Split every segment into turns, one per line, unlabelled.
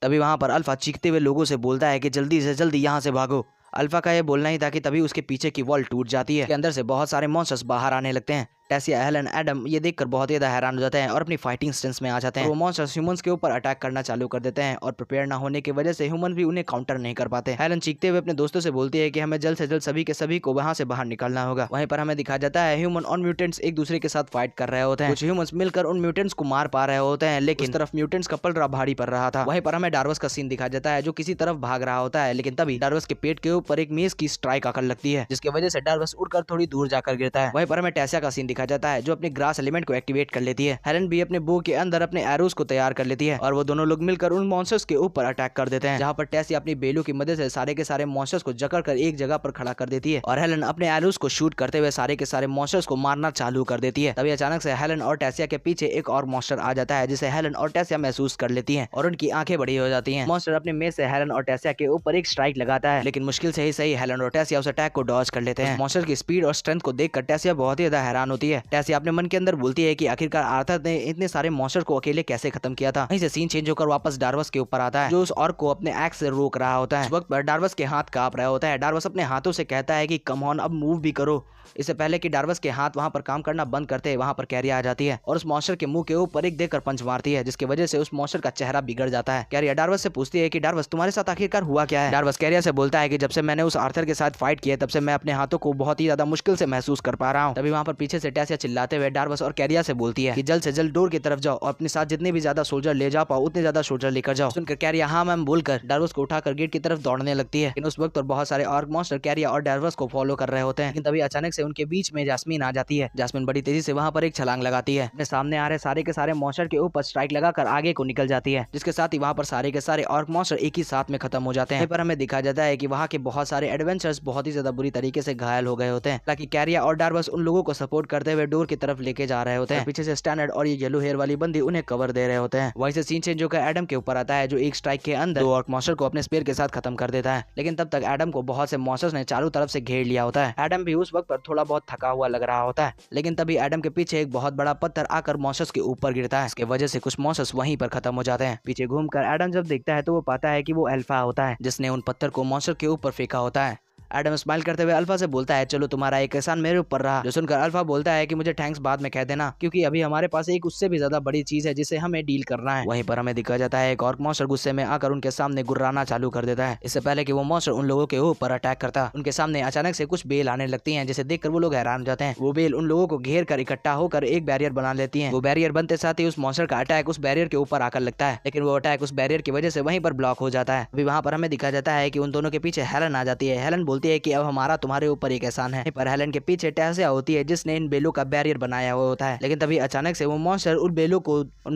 तभी वहाँ पर अल्फा चीखते हुए लोगों से बोलता है कि जल्दी से जल्दी यहाँ से भागो। अल्फा का ये बोलना ही था कि तभी उसके पीछे की वॉल टूट जाती है। अंदर से बहुत सारे मॉन्स्टर्स बाहर आने लगते हैं। टेसिया, हेलन, एडम ये देखकर बहुत ही ज्यादा हैरान हो जाते हैं और अपनी फाइटिंग स्टेंस में आ जाते हैं। वो मॉन्स्टर्स ह्यूमंस के ऊपर अटैक करना चालू कर देते हैं और प्रिपेयर ना होने की वजह से ह्यूमन भी उन्हें काउंटर नहीं कर पाते। हेलन चीखते हुए अपने दोस्तों से बोलती है कि हमें जल्द से जल्द सभी के सभी को वहां से बाहर निकलना होगा। वहीं पर हमें दिखाया जाता है ह्यूमन और म्यूटेंट्स एक दूसरे के साथ फाइट कर रहे होते हैं। कुछ ह्यूमंस मिलकर उन म्यूटेंट्स को मार पा रहे होते हैं, लेकिन इस तरफ म्यूटेंट्स का पलड़ा भारी पड़ रहा था। वहीं पर हमें डार्वस का सीन दिखाया जाता है जो किसी तरफ भाग रहा होता है, लेकिन तभी डार्वस के पेट के ऊपर एक मेज की स्ट्राइक आकर लगती है, जिसकी वजह से डार्वस उड़कर थोड़ी दूर जाकर गिरता है। वहीं पर हमें टेसिया का सीन दिखाया जाता है जो अपने ग्रास एलिमेंट को एक्टिवेट कर लेती है। हेलन भी अपने बो के अंदर अपने एरोस को तैयार कर लेती है और वो दोनों लोग मिलकर उन मॉन्स्टर्स के ऊपर अटैक कर देते हैं, जहां पर टेसिया अपनी बेलू की मदद से सारे के सारे मॉन्स्टर्स को जकड़कर एक जगह पर खड़ा कर देती है और हेलन अपने एरोस को शूट करते हुए सारे के सारे मॉन्स्टर्स को मारना चालू कर देती है। तभी अचानक से हेलन और टेसिया के पीछे एक और मॉन्स्टर आ जाता है, जिसे हेलन और टेसिया महसूस कर लेती हैं और उनकी आंखें बड़ी हो जाती हैं। मॉन्स्टर अपने मेज से हेलन और टेसिया के ऊपर एक स्ट्राइक लगाता है, लेकिन मुश्किल से ही सही हेलन और टेसिया उस अटैक को डॉज कर लेते हैं। मॉन्स्टर की स्पीड और स्ट्रेंथ को देखकर टेसिया बहुत ही ज्यादा हैरान होती है। टेसिया अपने मन के अंदर बोलती है कि आखिरकार आर्थर ने इतने सारे मॉन्स्टर को अकेले कैसे खत्म किया था। वहीं से सीन चेंज होकर वापस डार्वस के ऊपर आता है, जो उस ऑर्क को अपने एक्स से रोक रहा होता है। इस वक्त पर डार्वस के हाथ कांप रहा होता है। डार्वस अपने हाथों से कहता है कि कम ऑन, अब मूव भी करो। इससे पहले कि डार्वस के हाथ वहां पर काम करना बंद करते, वहां पर कैरिया आ जाती है और उस मॉन्स्टर के मुंह के ऊपर एक देकर पंच मारती है, जिसकी वजह से उस मॉन्स्टर का चेहरा बिगड़ जाता है। कैरिया डार्वस से पूछती है कि डार्वस तुम्हारे साथ आखिरकार हुआ क्या है। डार्वस कैरिया से बोलता है कि जब से मैंने उस आर्थर के साथ फाइट किया तब से मैं अपने हाथों को बहुत ही ज्यादा मुश्किल से महसूस कर पा रहा हूँ। तभी वहां पर पीछे से टेसिया चिल्लाते हुए डार्वस और कैरिया से बोलती है कि जल्द से जल्द डोर की तरफ जाओ और अपने साथ जितने भी ज्यादा सोल्जर ले जा पाओ उतने ज्यादा सोल्जर लेकर जाओ। सुनकर कैरिया हाँ मैम बोलकर डार्वस को उठाकर गेट की तरफ दौड़ने लगती है, लेकिन उस वक्त और बहुत सारे ऑर्क मॉन्स्टर कैरिया और डार्वस को फॉलो कर रहे होते हैं। लेकिन तभी अचानक से उनके बीच में जास्मिन आ जाती है। जास्मिन बड़ी तेजी से वहां पर एक छलांग लगाती है, अपने सामने आ रहे सारे के सारे मॉन्स्टर के ऊपर स्ट्राइक लगाकर आगे को निकल जाती है, जिसके साथ ही वहां पर सारे के सारे ऑर्क मॉन्स्टर एक ही साथ में खत्म हो जाते हैं। पर हमें दिखाया जाता है कि वहां के बहुत सारे एडवेंचर्स बहुत ही ज्यादा बुरी तरीके से घायल हो गए होते हैं, ताकि कैरिया और डार्वस उन लोगों को सपोर्ट करते हुए डोर की तरफ लेके जा रहे होते हैं। पीछे से स्टैंडर्ड और ये येलो हेयर वाली बंदी उन्हें कवर दे रहे होते हैं। वहीं से सीन चेंज होकर एडम के ऊपर आता है, जो एक स्ट्राइक के अंदर दो ऑर्क मॉन्स्टर को अपने स्पेयर के साथ खत्म कर देता है। लेकिन तब तक एडम को बहुत से मॉन्स्टर्स ने चारों तरफ से घेर लिया होता है। एडम भी उस वक्त पर थोड़ा बहुत थका हुआ लग रहा होता है, लेकिन तभी एडम के पीछे एक बहुत बड़ा पत्थर आकर मॉन्स्टर्स के ऊपर गिरता है। इसके वजह से कुछ मॉन्स्टर्स वहीं पर खत्म हो जाते हैं। पीछे घूमकर एडम जब देखता है तो वो पाता है कि वो अल्फा होता है, जिसने उन पत्थर को मॉन्स्टर के ऊपर फेंका होता है। एडम स्माइल करते हुए अल्फा से बोलता है चलो तुम्हारा एक एहसान मेरे ऊपर रहा। जो सुनकर अल्फा बोलता है कि मुझे थैंक्स बाद में कह देना, क्योंकि अभी हमारे पास एक उससे भी ज्यादा बड़ी चीज है जिसे हमें डील करना है। वहीं पर हमें दिखाया जाता है एक और मॉन्स्टर गुस्से में आकर उनके सामने गुर्राना चालू कर देता है। इससे पहले कि वो मॉन्स्टर उन लोगों के ऊपर अटैक करता, उनके सामने अचानक से कुछ बेल आने लगती है, जिसे देखकर वो लोग हैरान हो जाते हैं। वो बेल उन लोगों को घेर कर इकट्ठा होकर एक बैरियर बना लेती है। वो बैरियर बनते साथ ही उस मॉन्स्टर का अटैक उस बैरियर के ऊपर आकर लगता है, लेकिन वो अटैक उस बैरियर की वजह से वहीं पर ब्लॉक हो जाता है। अभी वहां पर हमें दिखाया जाता है कि उन दोनों के पीछे हेलन आ जाती है। हेलन बोलती है कि अब हमारा तुम्हारे ऊपर एक एहसान है। पर हेलन के पीछे टेसिया होती है, जिसने इन बेलों का बैरियर बनाया हुआ होता है। लेकिन तभी अचानक से वो मॉन्स्टर उन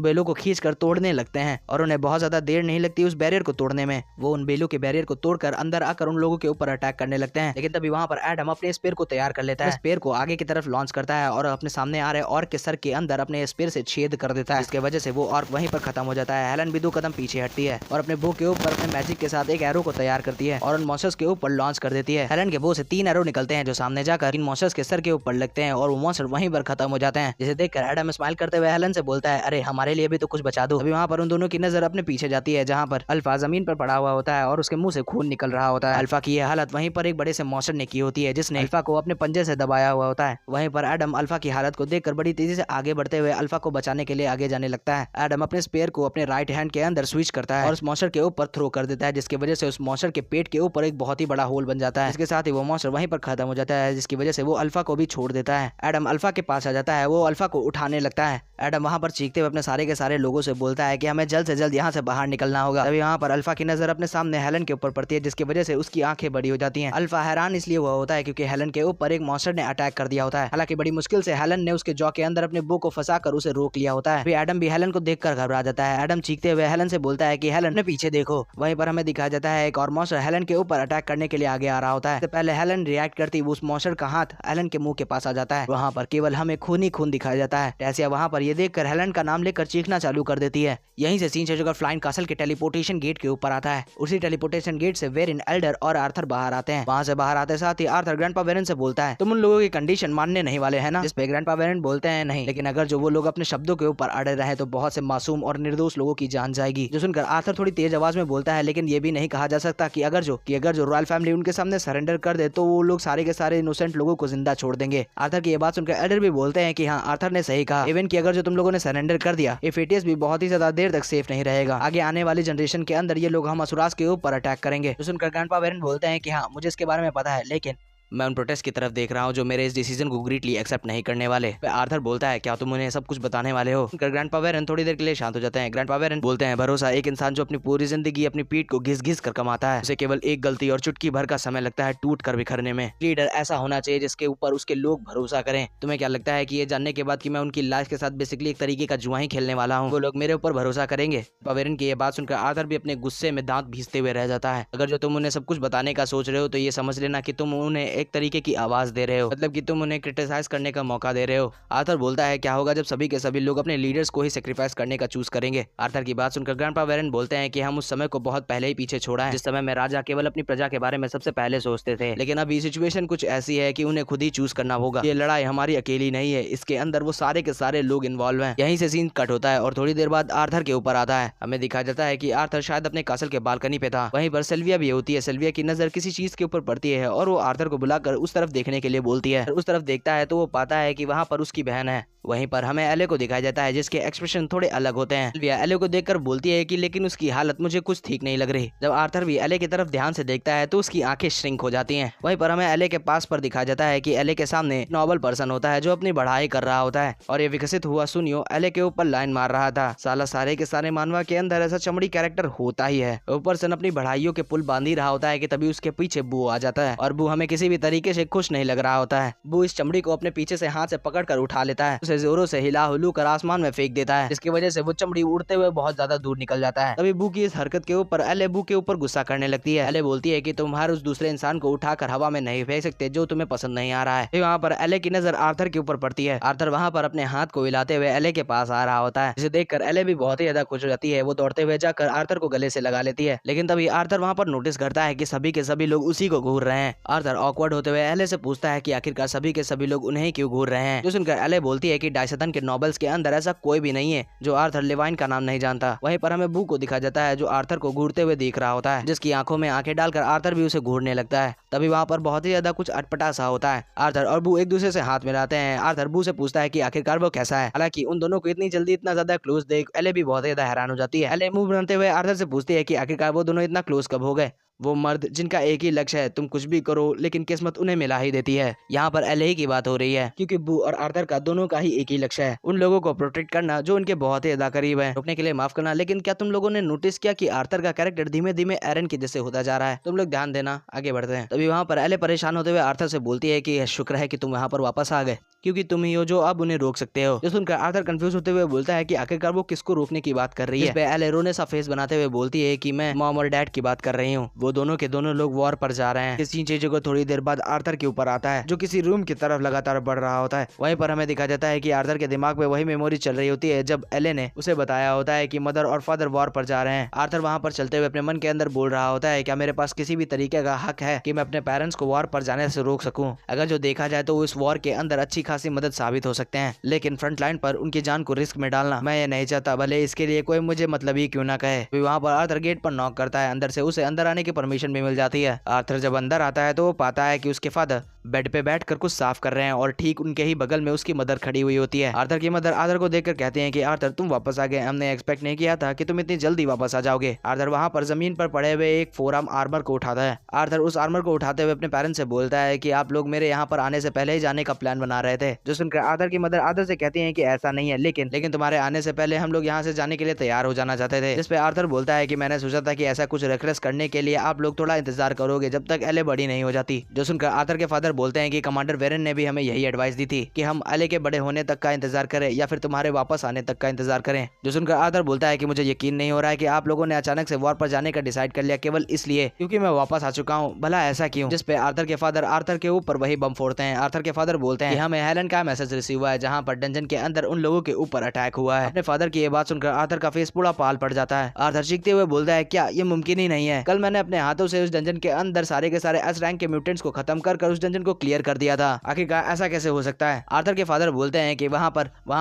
बेलों को खींचकर तोड़ने लगते हैं और उन्हें बहुत ज्यादा देर नहीं लगती उस बैरियर को तोड़ने में। वो उन बेलों के बैरियर को तोड़कर अंदर आकर उन लोगों के ऊपर अटैक करने लगते हैं। लेकिन तभी वहां पर एडम अपने स्पेयर को तैयार कर लेता है, स्पेयर को आगे की तरफ लॉन्च करता है और अपने सामने आ रहे ऑर्क के सर के अंदर अपने स्पेयर से छेद कर देता है। इसके वजह से वो ऑर्क वहीं पर खत्म हो जाता है। हेलन भी 2 कदम पीछे हटती है और अपने बो के ऊपर अपने मैजिक के साथ एक एरो को तैयार करती है और उन मॉन्स्टर्स के ऊपर लॉन्च कर देती है। हेलन के बो से 3 एरो निकलते हैं जो सामने जाकर इन मॉन्स्टर्स के सर के ऊपर लगते हैं और वो मॉन्स्टर वहीं पर खत्म हो जाते हैं, जिसे देखकर एडम स्माइल करते हुए हेलन से बोलता है अरे हमारे लिए भी तो कुछ बचा दो। अभी वहां पर उन दोनों की नजर अपने पीछे जाती है, जहां पर अल्फा जमीन पर पड़ा हुआ होता है और उसके मुंह से खून निकल रहा होता है। अल्फा की यह हालत वहीं पर एक बड़े से मॉन्स्टर ने की होती है, जिसने अल्फा को अपने पंजे से दबाया हुआ होता है। वहीं पर एडम अल्फा की हालत को देखकर बड़ी तेजी से आगे बढ़ते हुए अल्फा को बचाने के लिए आगे जाने लगता है। एडम अपने स्पेयर को अपने राइट हैंड के अंदर स्विच करता है और उस मॉन्स्टर के ऊपर थ्रो कर देता है, जिसकी वजह से उस मॉन्स्टर के पेट के ऊपर एक बहुत ही बड़ा होल बन जाता है। इसके साथ ही वो मॉन्स्टर वहीं पर खत्म हो जाता है, जिसकी वजह से वो अल्फा को भी छोड़ देता है। एडम अल्फा के पास आ जाता है, वो अल्फा को उठाने लगता है। एडम वहां पर चीखते हुए अपने सारे के सारे लोगों से बोलता है कि हमें जल्द से जल्द यहाँ से बाहर निकलना होगा। तभी वहां पर अल्फा की नजर अपने सामने हेलन के ऊपर पड़ती है, जिसकी वजह से उसकी आंखें बड़ी हो जाती हैं। अल्फा हैरान इसलिए हुआ होता है क्योंकि हेलन के ऊपर एक मॉन्स्टर ने अटैक कर दिया होता है। हालांकि बड़ी मुश्किल से हेलन ने उसके जॉ के अंदर अपने बो को फंसाकर उसे रोक लिया होता है। फिर एडम भी हेलन को देखकर घबरा जाता है। एडम चीखते हुए हेलन से बोलता है कि हेलन ने पीछे देखो। वहीं पर हमें दिखाया जाता है एक और मॉन्स्टर हेलन के ऊपर अटैक करने के लिए आगे आ रहा होता है। पहले हेलन रिएक्ट करती उस मॉन्स्टर का हाथ एलन के मुंह के पास आ जाता है। वहाँ पर केवल हमें खून ही खून दिखाया जाता है। टेसिया वहाँ पर ये देखकर हेलन का नाम लेकर चीखना चालू कर देती है। यहीं से सीन चेंज होकर फ्लाइंग कासल के टेलीपोर्टेशन गेट के ऊपर आता है। उसी टेलीपोर्टेशन गेट से वेरिन, एल्डर और आर्थर बाहर आते हैं। वहाँ से बाहर आते साथ ही आर्थर ग्रैंडपा वेरिन से बोलता है, तुम उन लोगों की कंडीशन मानने नहीं वाले हैं ना? जिस पे ग्रैंडपा वेरिन बोलते हैं, नहीं, लेकिन अगर जो वो लोग अपने शब्दों के ऊपर अड़े रहे तो बहुत से मासूम और निर्दोष लोगों की जान जाएगी। जो सुनकर आर्थर थोड़ी तेज आवाज में बोलता है, लेकिन ये भी नहीं कहा जा सकता कि अगर जो रॉयल फैमिली उनके सामने सरेंडर कर दे तो वो लोग सारे के सारे इनोसेंट लोगों को जिंदा छोड़ देंगे। आर्थर की ये बात सुनकर एल्डर भी बोलते हैं कि हाँ, आर्थर ने सही कहा। इवन कि अगर जो तुम लोगों ने सरेंडर कर दिया, एफेटियस भी बहुत ही ज्यादा देर तक सेफ नहीं रहेगा। आगे आने वाली जनरेशन के अंदर ये लोग हम असुरास के ऊपर अटैक करेंगे। तो सुनकर ग्रैंडपा वेरिन बोलते हैं कि हाँ, मुझे इसके बारे में पता है, लेकिन मैं उन प्रोटेस्ट की तरफ देख रहा हूँ जो मेरे इस डिसीजन को ग्रेटली एक्सेप्ट नहीं करने वाले। आर्थर बोलता है, क्या तुम उन्हें सब कुछ बताने वाले हो? ग्रैंडपा वेरिन थोड़ी देर के लिए शांत हो जाते हैं। ग्रैंडपा वेरिन बोलते हैं, भरोसा एक इंसान जो अपनी पूरी जिंदगी अपनी पीठ को घिस घिस कर कमाता है, उसे केवल एक गलती और चुटकी भर का समय लगता है टूट कर बिखरने में। लीडर ऐसा होना चाहिए जिसके ऊपर उसके लोग भरोसा करें। तुम्हें क्या लगता है कि ये जानने के बाद कि मैं उनकी लाइफ के साथ बेसिकली एक तरीके का जुआ ही खेलने वाला हूँ, वो लोग मेरे ऊपर भरोसा करेंगे? वेरिन की ये बात सुनकर आर्थर भी अपने गुस्से में दांत भींचते हुए रह जाता है। अगर जो तुम उन्हें सब कुछ बताने का सोच रहे हो तो ये समझ लेना कि तुम उन्हें एक तरीके की आवाज दे रहे हो, मतलब कि तुम उन्हें क्रिटिसाइज करने का मौका दे रहे हो। आर्थर बोलता है, क्या होगा जब सभी के सभी लोग अपने लीडर्स को ही सेक्रीफाइस करने का चूज करेंगे? आर्थर की बात सुनकर ग्रैंडपा वेरिन बोलते हैं कि हम उस समय को बहुत पहले ही पीछे छोड़ा है जिस समय में राजा केवल अपनी प्रजा के बारे में सबसे पहले सोचते थे, लेकिन अभी सिचुएशन कुछ ऐसी है कि उन्हें खुद ही चूज करना होगा। ये लड़ाई हमारी अकेली नहीं है, इसके अंदर वो सारे के सारे लोग इन्वॉल्व हैं। यहीं से सीन कट होता है और थोड़ी देर बाद आर्थर के ऊपर आता है। हमें दिखाया जाता है कि आर्थर शायद अपने कासल के बालकनी पे था। वहीं पर सिल्विया भी होती है। सिल्विया की नजर किसी चीज के ऊपर पड़ती है और वो आर्थर को बुलाकर उस तरफ देखने के लिए बोलती है। उस तरफ देखता है तो वो पाता है कि वहाँ पर उसकी बहन है। वहीं पर हमें एले को दिखाया जाता है जिसके एक्सप्रेशन थोड़े अलग होते हैं। सिल्विया एले को देखकर बोलती है कि लेकिन उसकी हालत मुझे कुछ ठीक नहीं लग रही। जब आर्थर भी एले की तरफ ध्यान से देखता है तो उसकी आंखें श्रिंक हो जाती हैं। वहीं पर हमें एले के पास पर दिखाया जाता है कि एले के सामने नॉबल पर्सन होता है जो अपनी बढ़ाई कर रहा होता है और ये विकसित हुआ सुनियो एले के ऊपर लाइन मार रहा था। साला सारे के सारे मानवा के अंदर ऐसा चमड़ी कैरेक्टर होता ही है। ऊपर से अपनी बढ़ाइयों के पुल बांध ही रहा होता है कि तभी उसके पीछे बू आ जाता है और बू हमें किसी भी तरीके से खुश नहीं लग रहा होता है। बू इस चमड़ी को अपने पीछे से हाथ से पकड़ कर उठा लेता है, उसे जोरों से हिला हुलू कर आसमान में फेंक देता है, जिसकी वजह से वो चमड़ी उड़ते हुए बहुत ज्यादा दूर निकल जाता है। तभी बू की इस हरकत के ऊपर एले बू के ऊपर गुस्सा करने लगती है। एले बोलती है कि तुम हर उस दूसरे इंसान को उठाकर हवा में नहीं फेंक सकते जो तुम्हें पसंद नहीं आ रहा है। वहाँ पर एले की नजर आर्थर के ऊपर पड़ती है। आर्थर वहाँ पर अपने हाथ को हिलाते हुए एले के पास आ रहा होता है, जिसे देखकर एले भी बहुत ही ज्यादा खुश हो जाती है। वो दौड़ते हुए जाकर आर्थर को गले से लगा लेती है, लेकिन तभी आर्थर वहाँ पर नोटिस करता है कि सभी के सभी लोग उसी को घूर रहे हैं। आर्थर ऑकवर्ड होते हुए एले से पूछता है कि आखिरकार सभी के सभी लोग उन्हें क्यों घूर रहे हैं। जो सुनकर एले बोलती है कि डायसतन के नॉवेल्स के अंदर ऐसा कोई भी नहीं है जो आर्थर लेवाइन का नाम नहीं जानता। वहीं पर हमें बू को दिखा जाता है जो आर्थर को घूरते हुए दिख रहा होता है, जिसकी आंखों में आंखें डालकर आर्थर भी उसे घूरने लगता है। तभी वहाँ पर बहुत ही ज्यादा कुछ अटपटा सा होता है। आर्थर और बू एक दूसरे से हाथ मिलाते हैं। आर्थर बू से पूछता है कि आखिरकार वो कैसा है। हालांकि उन दोनों को इतनी जल्दी इतना ज्यादा क्लोज देख एले भी बहुत ज्यादा हैरान हो जाती है। एले मुंह बनाते हुए आर्थर से पूछती है कि आखिरकार वो दोनों इतना क्लोज कब हो गए। वो मर्द जिनका एक ही लक्ष्य है, तुम कुछ भी करो लेकिन किस्मत उन्हें मिला ही देती है। यहाँ पर एले ही की बात हो रही है क्योंकि बू और आर्थर का दोनों का ही एक ही लक्ष्य है, उन लोगों को प्रोटेक्ट करना जो उनके बहुत ही ज्यादा करीब है। रुकने के लिए माफ करना, लेकिन क्या तुम लोगों ने नोटिस किया कि आर्थर का कैरेक्टर धीमे धीमे एरन के जैसे होता जा रहा है? तुम लोग ध्यान देना, आगे बढ़ते हैं। तभी वहाँ पर एले परेशान होते हुए आर्थर से बोलती है कि शुक्र है कि तुम यहाँ पर वापस आ गए, क्योंकि तुम ही हो जो अब उन्हें रोक सकते हो। जो सुनकर आर्थर कंफ्यूज होते हुए बोलता है कि आखिरकार वो किसको रोकने की बात कर रही है। इस पे एले रोने सा फेस बनाते हुए बोलती है कि मैं मॉम और डैड की बात कर रही हूँ, वो दोनों के दोनों लोग वॉर पर जा रहे हैं। इसी चीजों को थोड़ी देर बाद आर्थर के ऊपर आता है जो किसी रूम की तरफ लगातार बढ़ रहा होता है। वहीं पर हमें दिखा जाता है कि आर्थर के दिमाग में वही मेमोरी चल रही होती है जब एले ने उसे बताया होता है कि मदर और फादर वॉर पर जा रहे हैं। आर्थर वहाँ पर चलते हुए अपने मन के अंदर बोल रहा होता है, क्या मेरे पास किसी भी तरीके का हक है कि मैं अपने पेरेंट्स को वॉर पर जाने से रोक सकूं? अगर जो देखा जाए तो इस वॉर के अंदर अच्छी खासी मदद साबित हो सकते हैं, लेकिन फ्रंट लाइन पर उनकी जान को रिस्क में डालना मैं ये नहीं चाहता, भले इसके लिए कोई मुझे मतलब ही क्यों ना कहे। वहाँ पर आर्थर गेट पर नॉक करता है, अंदर से उसे अंदर आने की परमिशन भी मिल जाती है। आर्थर जब अंदर आता है तो वो पाता है कि उसके फादर बेड पे बैठकर कुछ साफ कर रहे हैं और ठीक उनके ही बगल में उसकी मदर खड़ी हुई होती है। आर्थर की मदर आर्थर को देखकर कहते हैं कि आर्थर तुम वापस आ गए, हमने एक्सपेक्ट नहीं किया था कि तुम इतनी जल्दी वापस आ जाओगे। आर्थर वहाँ पर जमीन पर पड़े हुए एक फोरआर्म आर्मर को उठाता है। आर्थर उस आर्मर को उठाते हुए अपने पेरेंट्स से बोलता है कि आप लोग मेरे यहाँ पर आने से पहले ही जाने का प्लान बना रहे थे, थे, जो सुनकर आर्थर की मदर आर्थर से कहती है कि ऐसा नहीं है, लेकिन तुम्हारे आने से पहले हम लोग यहाँ से जाने के लिए तैयार हो जाना चाहते थे। जिस पे आर्थर बोलता है कि मैंने सोचा था कि ऐसा कुछ रेफरेंस करने के लिए आप लोग थोड़ा इंतजार करोगे जब तक एले बड़ी नहीं हो जाती। जो सुनकर आर्थर के फादर बोलते हैं कि कमांडर वेरन ने भी हमें यही एडवाइस दी थी कि हम एले के बड़े होने तक का इंतजार करें या फिर तुम्हारे वापस आने तक का इंतजार करें। जो सुनकर आर्थर बोलता है कि मुझे यकीन नहीं हो रहा है कि आप लोगों ने अचानक से वॉर पर जाने का डिसाइड कर लिया केवल इसलिए क्योंकि मैं वापस आ चुका हूँ, भला ऐसा क्यों। जिस पे आर्थर के फादर आर्थर के ऊपर वही बम फोड़ते हैं। आर्थर के फादर बोलते हैं कि हमें हेलन का मैसेज रिसीव हुआ है जहाँ पर डंजन के अंदर उन लोगों के ऊपर अटैक हुआ है। अपने फादर की ये बात सुनकर आर्थर का फेस पूरा पाल पड़ जाता है। आर्थर चीखते हुए बोलता है क्या ये मुमकिन ही नहीं है, कल मैंने अपने हाथों से उस डंजन के अंदर सारे के सारे एस रैंक के म्यूटेंट्स को खत्म कर उस डंजन को क्लियर कर दिया था, आखिरकार ऐसा कैसे हो सकता है। आर्थर के फादर बोलते हैं कि वहाँ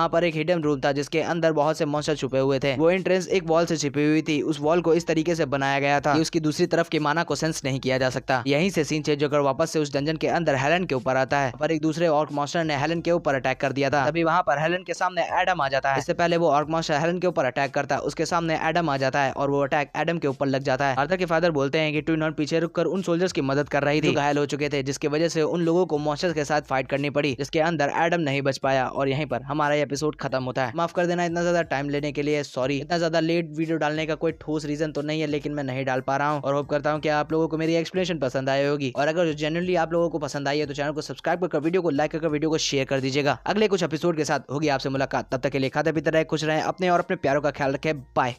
पर एक हिडन रूम था जिसके अंदर बहुत से मॉन्स्टर छुपे हुए थे। वो एंट्रेंस एक वॉल से छिपी हुई थी, उस वॉल को इस तरीके से बनाया गया था कि उसकी दूसरी तरफ की माना को सेंस नहीं किया जा सकता। यहीं से सीन चेंज होकर वापस से उस डंजन के अंदर हेलन के ऊपर आता है, पर एक दूसरे ऑर्क मॉन्स्टर ने हेलन के ऊपर अटैक कर दिया था। तभी वहाँ पर हेलन के सामने एडम आ जाता है। इससे पहले वो ऑर्क मॉन्स्टर हेलन के ऊपर अटैक करता है, उसके सामने एडम आ जाता है और वो अटैक एडम के ऊपर लग जाता है। आर्थर के फादर बोलते हैं कि ट्विन हॉर्न पीछे रुककर उन सोल्जर्स की मदद कर रही थी जो घायल हो चुके थे, जिसकी वजह से उन लोगों को मॉन्स्टर्स के साथ फाइट करनी पड़ी जिसके अंदर एडम नहीं बच पाया। और यहीं पर हमारा एपिसोड खत्म होता है। माफ कर देना इतना ज्यादा टाइम लेने के लिए, सॉरी। इतना ज्यादा लेट वीडियो डालने का कोई ठोस रीजन तो नहीं है, लेकिन मैं नहीं डाल पा रहा हूँ। और होप करता हूँ कि आप लोगों को मेरी एक्सप्लेनेशन पसंद आई होगी। और अगर जेन्युइनली आप लोगों को पसंद आई है तो चैनल को सब्सक्राइब कर वीडियो को लाइक कर वीडियो को शेयर कर दीजिएगा। अगले कुछ एपिसोड के साथ होगी आपसे मुलाकात, तब तक के लिए खाते पीते रहे, खुश रहे, अपने और अपने प्यारों का ख्याल रखें। बाय।